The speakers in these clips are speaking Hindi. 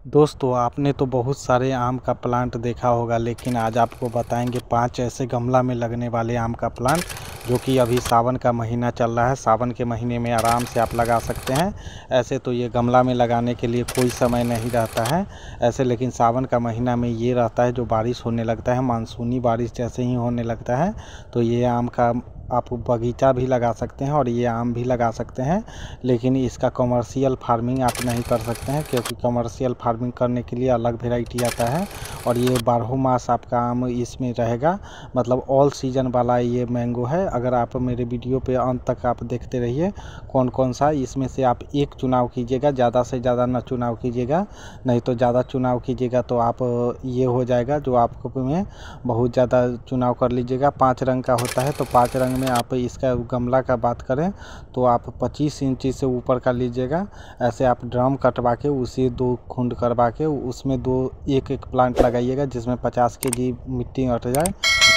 दोस्तों आपने तो बहुत सारे आम का प्लांट देखा होगा, लेकिन आज आपको बताएंगे 5 ऐसे गमला में लगने वाले आम का प्लांट जो कि अभी सावन का महीना चल रहा है। सावन के महीने में आराम से आप लगा सकते हैं। ऐसे तो ये गमला में लगाने के लिए कोई समय नहीं रहता है ऐसे, लेकिन सावन का महीना में ये रहता है जो बारिश होने लगता है, मानसूनी बारिश जैसे ही होने लगता है तो ये आम का आप बगीचा भी लगा सकते हैं और ये आम भी लगा सकते हैं। लेकिन इसका कमर्शियल फार्मिंग आप नहीं कर सकते हैं, क्योंकि कमर्शियल फार्मिंग करने के लिए अलग वेराइटी आता है और ये 12 मास आपका आम इसमें रहेगा, मतलब ऑल सीजन वाला ये मैंगो है। अगर आप मेरे वीडियो पे अंत तक आप देखते रहिए कौन कौन सा इसमें से आप एक चुनाव कीजिएगा, ज़्यादा से ज़्यादा ना चुनाव कीजिएगा, नहीं तो ज़्यादा चुनाव कीजिएगा तो आप ये हो जाएगा जो आपको में बहुत ज़्यादा चुनाव कर लीजिएगा। 5 रंग का होता है तो 5 रंग में आप इसका गमला का बात करें तो आप 25 इंची से ऊपर का लीजिएगा। ऐसे आप ड्रम कटवा के उसे 2 खुंड करवा के उसमें एक एक प्लांट लगाइएगा जिसमें 50 केजी मिट्टी अट जाए,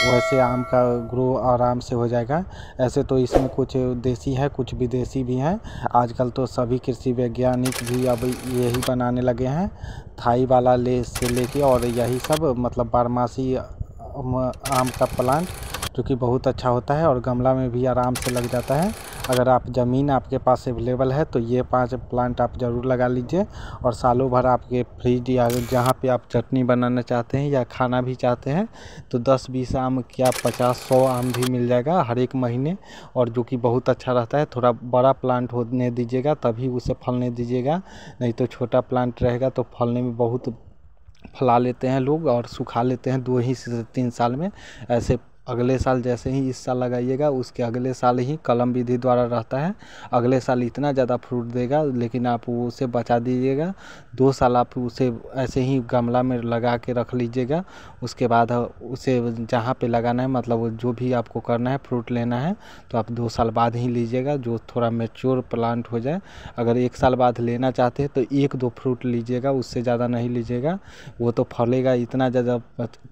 वैसे आम का ग्रो आराम से हो जाएगा। ऐसे तो इसमें कुछ देसी है कुछ विदेशी भी हैं। आजकल तो सभी कृषि वैज्ञानिक भी अब यही बनाने लगे हैं, थाई वाला से लेके और यही सब मतलब बारहमासी आम का प्लांट जो कि बहुत अच्छा होता है और गमला में भी आराम से लग जाता है। अगर आप ज़मीन आपके पास अवेलेबल है तो ये 5 प्लांट आप ज़रूर लगा लीजिए और सालों भर आपके फ्रिज या जहाँ पे आप चटनी बनाना चाहते हैं या खाना भी चाहते हैं तो 10-20 आम क्या 50-100 आम भी मिल जाएगा हर एक महीने, और जो कि बहुत अच्छा रहता है। थोड़ा बड़ा प्लांट होने दीजिएगा तभी उसे फलने दीजिएगा, नहीं तो छोटा प्लांट रहेगा तो फलने में बहुत फला लेते हैं लोग और सुखा लेते हैं 2 ही से 3 साल में। ऐसे अगले साल जैसे ही इस साल लगाइएगा उसके अगले साल ही कलम विधि द्वारा रहता है, अगले साल इतना ज़्यादा फ्रूट देगा, लेकिन आप उसे बचा दीजिएगा। 2 साल आप उसे ऐसे ही गमला में लगा के रख लीजिएगा। उसके बाद उसे जहाँ पे लगाना है मतलब जो भी आपको करना है फ्रूट लेना है तो आप 2 साल बाद ही लीजिएगा, जो थोड़ा मैच्योर प्लांट हो जाए। अगर 1 साल बाद लेना चाहते हैं तो 1-2 फ्रूट लीजिएगा, उससे ज़्यादा नहीं लीजिएगा। वो तो फलेगा इतना ज़्यादा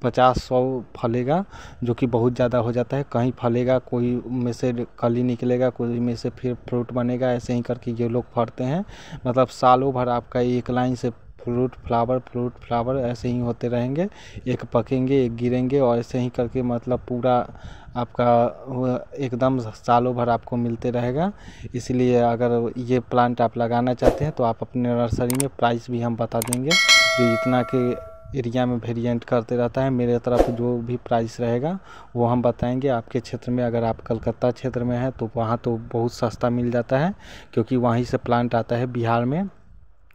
50-100 फलेगा जो कि बहुत ज़्यादा हो जाता है। कहीं फलेगा, कोई में से कली निकलेगा, कोई में से फिर फ्रूट बनेगा, ऐसे ही करके ये लोग फलते हैं। मतलब सालों भर आपका एक लाइन से फ्रूट फ्लावर ऐसे ही होते रहेंगे, एक पकेंगे एक गिरेंगे और ऐसे ही करके मतलब पूरा आपका एकदम सालों भर आपको मिलते रहेगा। इसलिए अगर ये प्लांट आप लगाना चाहते हैं तो आप अपने नर्सरी में प्राइस भी हम बता देंगे, जो इतना के एरिया में वेरिएंट करते रहता है। मेरे तरफ जो भी प्राइस रहेगा वो हम बताएंगे। आपके क्षेत्र में अगर आप कलकत्ता क्षेत्र में है तो वहाँ तो बहुत सस्ता मिल जाता है, क्योंकि वहीं से प्लांट आता है बिहार में,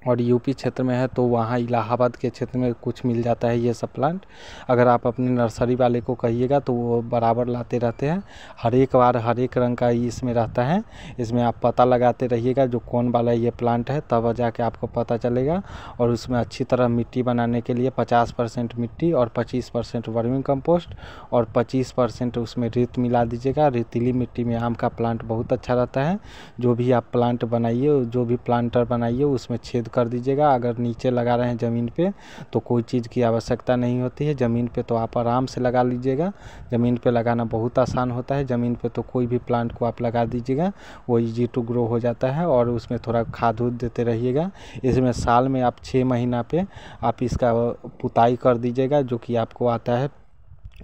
और यूपी क्षेत्र में है तो वहाँ इलाहाबाद के क्षेत्र में कुछ मिल जाता है ये सब प्लांट। अगर आप अपने नर्सरी वाले को कहिएगा तो वो बराबर लाते रहते हैं, हर एक बार हर एक रंग का इसमें रहता है। इसमें आप पता लगाते रहिएगा जो कौन वाला ये प्लांट है, तब जाके आपको पता चलेगा। और उसमें अच्छी तरह मिट्टी बनाने के लिए 50% मिट्टी और 25% वर्मी कंपोस्ट और 25% उसमें रेत मिला दीजिएगा। रेतीली मिट्टी में आम का प्लांट बहुत अच्छा रहता है। जो भी आप प्लांट बनाइए, जो भी प्लांटर बनाइए उसमें छेद कर दीजिएगा। अगर नीचे लगा रहे हैं ज़मीन पे तो कोई चीज़ की आवश्यकता नहीं होती है, ज़मीन पे तो आप आराम से लगा लीजिएगा। ज़मीन पे लगाना बहुत आसान होता है, ज़मीन पे तो कोई भी प्लांट को आप लगा दीजिएगा, वो इजी टू ग्रो हो जाता है। और उसमें थोड़ा खाद उद देते रहिएगा। इसमें साल में आप 6 महीना पे आप इसका पुताई कर दीजिएगा, जो कि आपको आता है।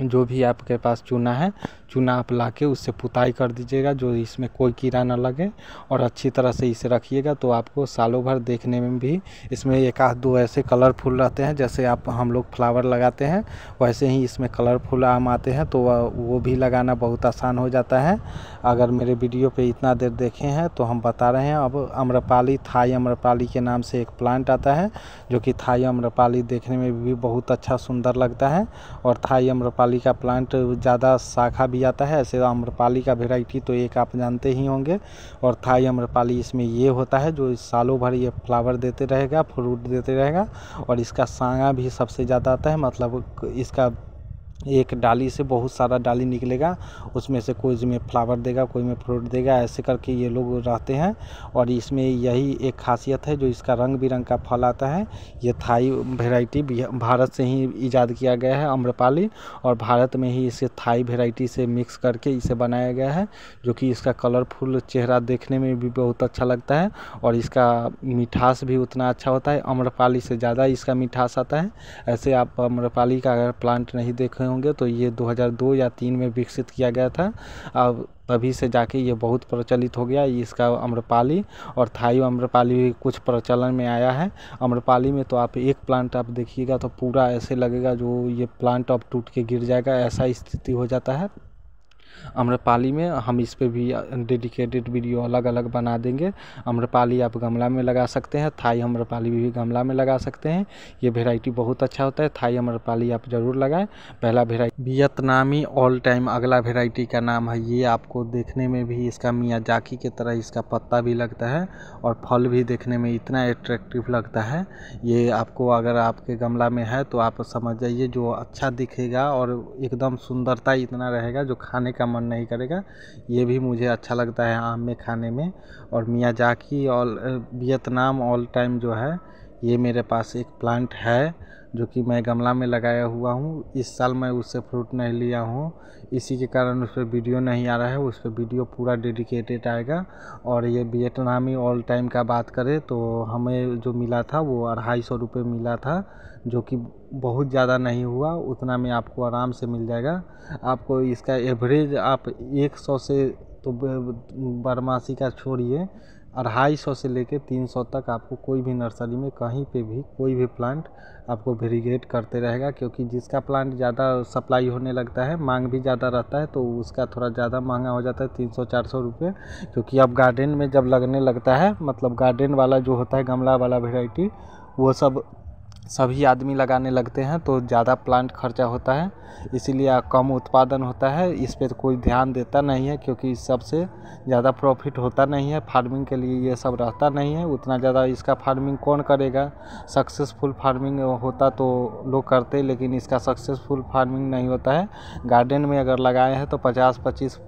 जो भी आपके पास चूना है, चूना आप लाके उससे पुताई कर दीजिएगा, जो इसमें कोई कीड़ा ना लगे, और अच्छी तरह से इसे रखिएगा तो आपको सालों भर देखने में भी इसमें 1-2 ऐसे कलरफुल रहते हैं। जैसे आप हम लोग फ्लावर लगाते हैं वैसे ही इसमें कलरफुल आम आते हैं, तो वो भी लगाना बहुत आसान हो जाता है। अगर मेरे वीडियो पे इतना देर देखे हैं तो हम बता रहे हैं। अब आम्रपाली, थाई आम्रपाली के नाम से एक प्लांट आता है जो कि थाई आम्रपाली देखने में भी बहुत अच्छा सुंदर लगता है। और थाई आम्रपाली का प्लांट ज़्यादा शाखा भी आता है। ऐसे आम्रपाली का वेराइटी तो एक आप जानते ही होंगे, और थाई आम्रपाली इसमें ये होता है जो सालों भर ये फ्लावर देते रहेगा, फ्रूट देते रहेगा। और इसका सागा भी सबसे ज़्यादा आता है, मतलब इसका एक डाली से बहुत सारा डाली निकलेगा, उसमें से कोई में फ्लावर देगा, कोई में फ्रूट देगा, ऐसे करके ये लोग रहते हैं। और इसमें यही एक खासियत है जो इसका रंग बिरंग का फल आता है। ये थाई वैरायटी भारत से ही इजाद किया गया है आम्रपाली, और भारत में ही इसे थाई वैरायटी से मिक्स करके इसे बनाया गया है, जो कि इसका कलरफुल चेहरा देखने में भी बहुत अच्छा लगता है और इसका मिठास भी उतना अच्छा होता है। आम्रपाली से ज़्यादा इसका मिठास आता है। ऐसे आप आम्रपाली का अगर प्लांट नहीं देखे होंगे तो ये 2002 या 2003 में विकसित किया गया था। अब तभी से जाके ये बहुत प्रचलित हो गया इसका आम्रपाली, और थाई आम्रपाली भी कुछ प्रचलन में आया है। आम्रपाली में तो आप एक प्लांट आप देखिएगा तो पूरा ऐसे लगेगा जो ये प्लांट अब टूट के गिर जाएगा, ऐसा स्थिति हो जाता है आम्रपाली में। हम इस पे भी डेडिकेटेड वीडियो अलग अलग बना देंगे। आम्रपाली आप गमला में लगा सकते हैं, थाई आम्रपाली भी गमला में लगा सकते हैं। ये वैरायटी बहुत अच्छा होता है, थाई आम्रपाली आप ज़रूर लगाएं। पहला वैरायटी वियतनामी ऑल टाइम, अगला वैरायटी का नाम है, ये आपको देखने में भी इसका मियाजाकी की तरह इसका पत्ता भी लगता है और फल भी देखने में इतना अट्रैक्टिव लगता है। ये आपको अगर आपके गमला में है तो आप समझ जाइए जो अच्छा दिखेगा और एकदम सुंदरता इतना रहेगा जो खाने का मन नहीं करेगा। ये भी मुझे अच्छा लगता है आम में खाने में। और मियाजाकी और वियतनाम ऑल टाइम जो है, ये मेरे पास एक प्लांट है जो कि मैं गमला में लगाया हुआ हूँ। इस साल मैं उससे फ्रूट नहीं लिया हूँ, इसी के कारण उस पर वीडियो नहीं आ रहा है। उस पर वीडियो पूरा डेडिकेटेड आएगा। और ये वियतनामी ऑल टाइम का बात करें तो हमें जो मिला था वो 250 रुपये मिला था, जो कि बहुत ज़्यादा नहीं हुआ, उतना में आपको आराम से मिल जाएगा। आपको इसका एवरेज आप 100 से तो बारहमासी का छोड़िए, 250 से लेके 300 तक आपको कोई भी नर्सरी में कहीं पे भी कोई भी प्लांट आपको वेरीगेट करते रहेगा। क्योंकि जिसका प्लांट ज़्यादा सप्लाई होने लगता है, मांग भी ज़्यादा रहता है, तो उसका थोड़ा ज़्यादा महंगा हो जाता है, 300-400 रुपये। क्योंकि अब गार्डन में जब लगने लगता है, मतलब गार्डन वाला जो होता है गमला वाला वैरायटी, वो सभी आदमी लगाने लगते हैं तो ज़्यादा प्लांट खर्चा होता है, इसीलिए कम उत्पादन होता है। इस पे तो कोई ध्यान देता नहीं है, क्योंकि इस सबसे ज़्यादा प्रॉफिट होता नहीं है। फार्मिंग के लिए ये सब रहता नहीं है उतना ज़्यादा, इसका फार्मिंग कौन करेगा। सक्सेसफुल फार्मिंग होता तो लोग करते, लेकिन इसका सक्सेसफुल फार्मिंग नहीं होता है। गार्डन में अगर लगाए हैं तो 50-25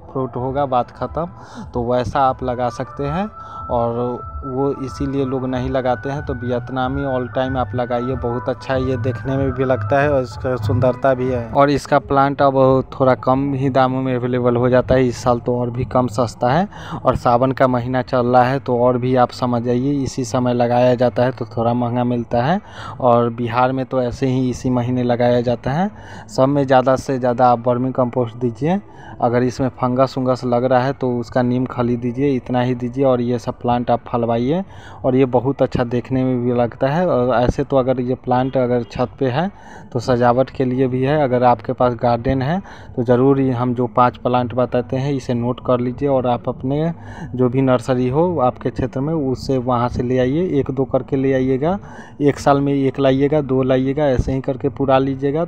फ्रूट होगा, बात ख़त्म। तो वैसा आप लगा सकते हैं, और वो इसीलिए लोग नहीं लगाते हैं। तो वियतनामी ऑल टाइम आप लगाइए, बहुत अच्छा है, ये देखने में भी लगता है और इसका सुंदरता भी है। और इसका प्लांट अब थोड़ा कम ही दामों में अवेलेबल हो जाता है, इस साल तो और भी कम सस्ता है। और सावन का महीना चल रहा है तो और भी आप समझ जाइए, इसी समय लगाया जाता है तो थोड़ा महंगा मिलता है। और बिहार में तो ऐसे ही इसी महीने लगाया जाता है। सब में ज़्यादा से ज़्यादा आप वर्मी कंपोस्ट दीजिए। अगर इसमें फंगस उंगस लग रहा है तो उसका नीम खली दीजिए, इतना ही दीजिए। और ये सब प्लांट आप फलवाइए, और ये बहुत अच्छा देखने में भी लगता है। और ऐसे तो अगर ये प्लांट अगर छत पे है तो सजावट के लिए भी है। अगर आपके पास गार्डन है तो ज़रूर हम जो 5 प्लांट बताते हैं इसे नोट कर लीजिए, और आप अपने जो भी नर्सरी हो आपके क्षेत्र में उससे वहाँ से ले आइए, 1-2 करके ले आइएगा। 1 साल में 1 लाइएगा, 2 लाइएगा, ऐसे ही करके पूरा लीजिएगा।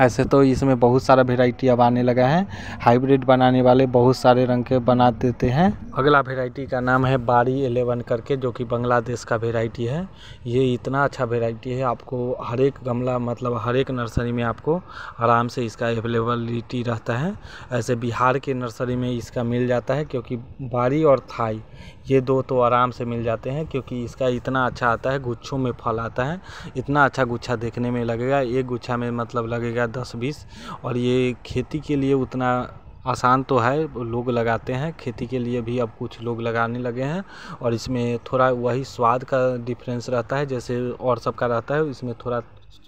ऐसे तो इसमें बहुत सारा वेराइटी अब आने लगा है, हाइब्रिड बनाने वाले बहुत सारे रंग के बना देते हैं। अगला वेराइटी का नाम है बारी 11 करके, जो कि बांग्लादेश का वेराइटी है। ये इतना अच्छा वेराइटी है, आपको हर एक गमला मतलब हर एक नर्सरी में आपको आराम से इसका अवेलेबिलिटी रहता है। ऐसे बिहार के नर्सरी में इसका मिल जाता है, क्योंकि बारी और थाई ये 2 तो आराम से मिल जाते हैं, क्योंकि इसका इतना अच्छा आता है, गुच्छों में फल आता है। इतना अच्छा गुच्छा देखने में लगेगा, एक गुच्छा में मतलब लगेगा 10-20। और ये खेती के लिए उतना आसान तो है, लोग लगाते हैं खेती के लिए भी, अब कुछ लोग लगाने लगे हैं। और इसमें थोड़ा वही स्वाद का डिफरेंस रहता है जैसे और सब का रहता है, इसमें थोड़ा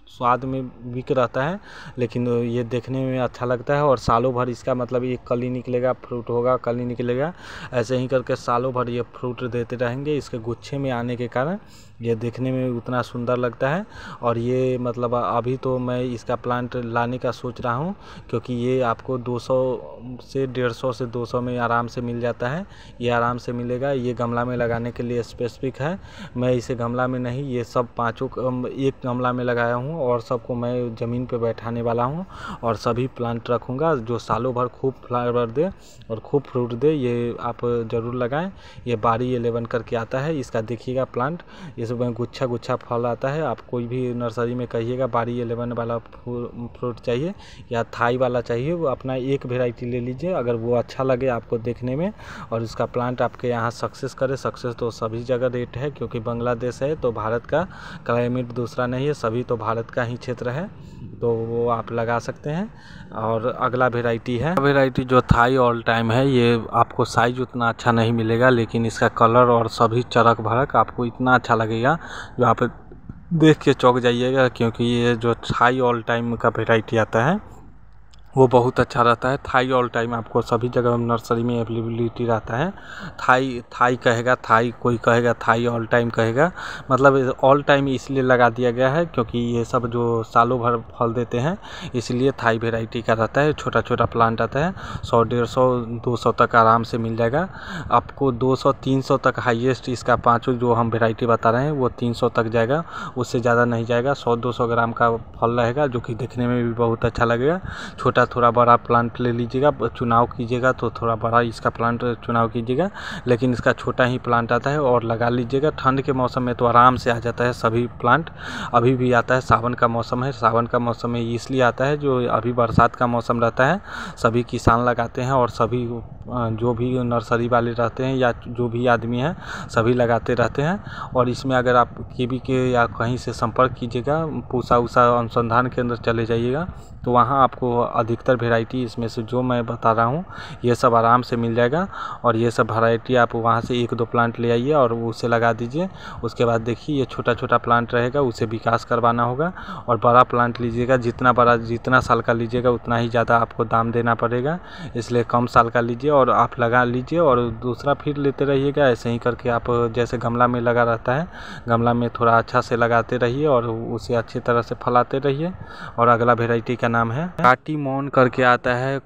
स्वाद में वीक रहता है, लेकिन ये देखने में अच्छा लगता है। और सालों भर इसका मतलब एक कली निकलेगा, फ्रूट होगा, कली निकलेगा, ऐसे ही करके सालों भर ये फ्रूट देते रहेंगे। इसके गुच्छे में आने के कारण ये देखने में उतना सुंदर लगता है। और ये मतलब अभी तो मैं इसका प्लांट लाने का सोच रहा हूँ, क्योंकि ये आपको 200 से 150 से 200 में आराम से मिल जाता है। ये आराम से मिलेगा, ये गमला में लगाने के लिए स्पेसिफिक है। मैं इसे गमला में नहीं, ये सब 5 एक गमला में लगाया हूँ और सबको मैं ज़मीन पे बैठाने वाला हूँ और सभी प्लांट रखूँगा जो सालों भर खूब फ्लावर दे और खूब फ्रूट दे। ये आप ज़रूर लगाएं। ये बारी 11 करके आता है, इसका देखिएगा प्लांट, इसमें गुच्छा गुच्छा फल आता है। आप कोई भी नर्सरी में कहिएगा बारी 11 वाला फ्रूट चाहिए या थाई वाला चाहिए, वो अपना एक वेराइटी ले लीजिए। अगर वो अच्छा लगे आपको देखने में और उसका प्लांट आपके यहाँ सक्सेस करे, सक्सेस तो सभी जगह रेट है क्योंकि बांग्लादेश है तो भारत का क्लाइमेट दूसरा नहीं है, सभी तो भारत का ही क्षेत्र है, तो वो आप लगा सकते हैं। और अगला वेराइटी जो थाई ऑल टाइम है, ये आपको साइज उतना अच्छा नहीं मिलेगा लेकिन इसका कलर और सभी चरक भरक आपको इतना अच्छा लगेगा जो आप देख के चौंक जाइएगा, क्योंकि ये जो थाई ऑल टाइम का वेराइटी आता है वो बहुत अच्छा रहता है। थाई ऑल टाइम आपको सभी जगह नर्सरी में अवेलेबिलिटी रहता है। थाई कहेगा, थाई कोई कहेगा, थाई ऑल टाइम कहेगा, मतलब ऑल टाइम इसलिए लगा दिया गया है क्योंकि ये सब जो सालों भर फल देते हैं इसलिए थाई वेराइटी का रहता है। छोटा छोटा प्लांट आता है, 100, 150, 200 तक आराम से मिल जाएगा आपको। 200, 300 तक हाईएस्ट इसका पाँचों जो हम वेराइटी बता रहे हैं वो 300 तक जाएगा, उससे ज़्यादा नहीं जाएगा। 100-200 ग्राम का फल रहेगा जो कि देखने में भी बहुत अच्छा लगेगा। छोटा थोड़ा बड़ा प्लांट ले लीजिएगा, चुनाव कीजिएगा तो थोड़ा बड़ा इसका प्लांट चुनाव कीजिएगा, लेकिन इसका छोटा ही प्लांट आता है और लगा लीजिएगा। ठंड के मौसम में तो आराम से आ जाता है सभी प्लांट, अभी भी आता है। सावन का मौसम है, सावन का मौसम में इसलिए आता है जो अभी बरसात का मौसम रहता है, सभी किसान लगाते हैं और सभी जो भी नर्सरी वाले रहते हैं या जो भी आदमी हैं सभी लगाते रहते हैं। और इसमें अगर आप KVK या कहीं से संपर्क कीजिएगा, पूसा उषा अनुसंधान केंद्र चले जाइएगा तो वहाँ आपको अधिकतर वेराइटी इसमें से जो मैं बता रहा हूँ ये सब आराम से मिल जाएगा। और ये सब वैरायटी आप वहाँ से 1-2 प्लांट ले आइए और उसे लगा दीजिए। उसके बाद देखिए ये छोटा छोटा प्लांट रहेगा, उसे विकास करवाना होगा। और बड़ा प्लांट लीजिएगा, जितना बड़ा जितना साल का लीजिएगा उतना ही ज़्यादा आपको दाम देना पड़ेगा, इसलिए कम साल का लीजिए और आप लगा लीजिए और दूसरा फिर लेते रहिएगा। ऐसे ही करके आप जैसे गमला में लगा रहता है, गमला में थोड़ा अच्छा से लगाते रहिए और उसे अच्छी तरह से फैलाते रहिए। और अगला वेराइटी का नाम है काटीमोन करके आता है,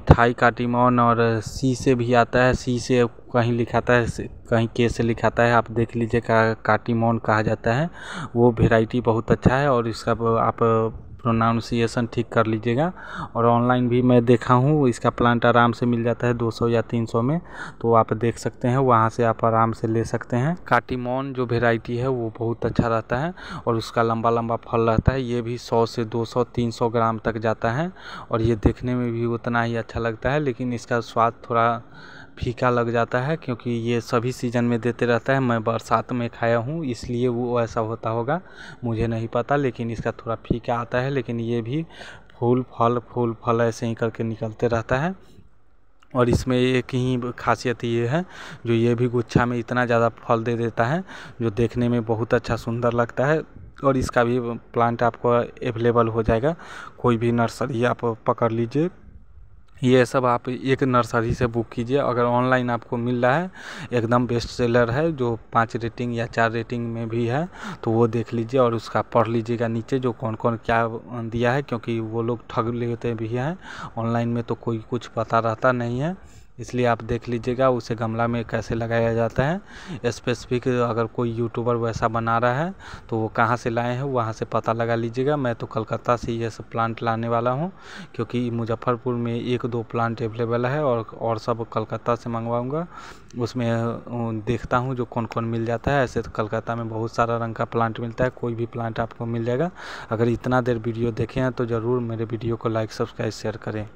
थाई काटीमोन, और सी से भी आता है। सी से कहीं लिखाता है, कहीं के से लिखाता है, आप देख लीजिए काटीमोन कहा जाता है। वो वेराइटी बहुत अच्छा है और इसका आप प्रोनाउंसिएशन ठीक कर लीजिएगा। और ऑनलाइन भी मैं देखा हूँ इसका प्लांट आराम से मिल जाता है 200 या 300 में, तो आप देख सकते हैं, वहाँ से आप आराम से ले सकते हैं। काटीमोन जो वेराइटी है वो बहुत अच्छा रहता है और उसका लंबा लंबा फल रहता है। ये भी 100 से 200, 300 ग्राम तक जाता है और ये देखने में भी उतना ही अच्छा लगता है, लेकिन इसका स्वाद थोड़ा फीका लग जाता है क्योंकि ये सभी सीज़न में देते रहता है। मैं बरसात में खाया हूँ इसलिए वो ऐसा होता होगा, मुझे नहीं पता, लेकिन इसका थोड़ा फीका आता है। लेकिन ये भी फूल फल ऐसे ही करके निकलते रहता है। और इसमें एक ही खासियत ये है जो ये भी गुच्छा में इतना ज़्यादा फल दे देता है जो देखने में बहुत अच्छा सुंदर लगता है। और इसका भी प्लांट आपको अवेलेबल हो जाएगा, कोई भी नर्सरी आप पकड़ लीजिए। ये सब आप एक नर्सरी से बुक कीजिए। अगर ऑनलाइन आपको मिल रहा है एकदम बेस्ट सेलर है जो 5 रेटिंग या 4 रेटिंग में भी है, तो वो देख लीजिए और उसका पढ़ लीजिएगा नीचे जो कौन कौन क्या दिया है, क्योंकि वो लोग ठग लेते भी हैं। ऑनलाइन में तो कोई कुछ पता रहता नहीं है, इसलिए आप देख लीजिएगा उसे गमला में कैसे लगाया जाता है। स्पेसिफिक अगर कोई यूट्यूबर वैसा बना रहा है तो वो कहाँ से लाए हैं वहाँ से पता लगा लीजिएगा। मैं तो कलकत्ता से ये सब प्लांट लाने वाला हूँ क्योंकि मुजफ्फरपुर में 1-2 प्लांट अवेलेबल है और सब कलकत्ता से मंगवाऊँगा। उसमें देखता हूँ जो कौन कौन मिल जाता है। ऐसे तो कलकत्ता में बहुत सारा रंग का प्लांट मिलता है, कोई भी प्लांट आपको मिल जाएगा। अगर इतना देर वीडियो देखे हैं तो ज़रूर मेरे वीडियो को लाइक, सब्सक्राइब, शेयर करें।